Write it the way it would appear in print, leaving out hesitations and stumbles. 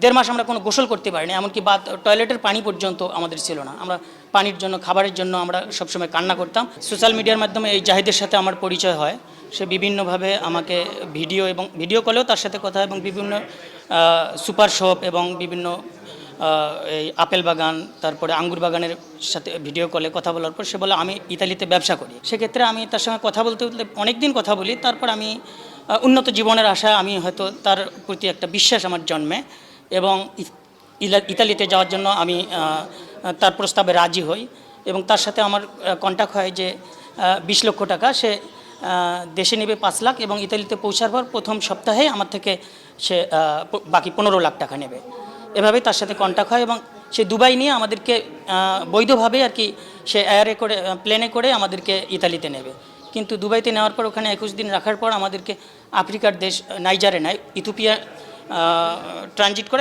দেড় মাস আমরা কোনো গোসল করতে পারিনি, এমনকি টয়লেটের পানি পর্যন্ত আমাদের ছিল না। আমরা পানির জন্য, খাবারের জন্য আমরা সবসময় কান্না করতাম। সোশ্যাল মিডিয়ার মাধ্যমে এই জাহিদের সাথে আমার পরিচয় হয়। সে বিভিন্নভাবে আমাকে ভিডিও কলেও তার সাথে কথা, এবং বিভিন্ন সুপার শপ এবং বিভিন্ন এই আপেল বাগান, তারপরে আঙ্গুর বাগানের সাথে ভিডিও কলে কথা বলার পর সে বলে আমি ইতালিতে ব্যবসা করি। সেক্ষেত্রে আমি তার সঙ্গে কথা বলতে বলতে অনেক দিন কথা বলি। তারপর আমি উন্নত জীবনের আশায় আমি হয়তো তার প্রতি একটা বিশ্বাস আমার জন্মে, এবং ইতালিতে যাওয়ার জন্য আমি তার প্রস্তাবে রাজি হই। এবং তার সাথে আমার কন্ট্যাক্ট হয় যে 20 লক্ষ টাকা সে দেশে নেবে 5 লাখ, এবং ইতালিতে পৌঁছার পর প্রথম সপ্তাহে আমার থেকে সে বাকি 15 লাখ টাকা নেবে। এভাবেই তার সাথে কন্ট্যাক্ট হয়, এবং সে দুবাই নিয়ে আমাদেরকে বৈধভাবে আর কি সে প্লেনে করে আমাদেরকে ইতালিতে নেবে। কিন্তু দুবাইতে নেওয়ার পর ওখানে 21 দিন রাখার পর আমাদেরকে আফ্রিকার দেশ নাইজারে নেয়, ইথিওপিয়া ট্রানজিট করে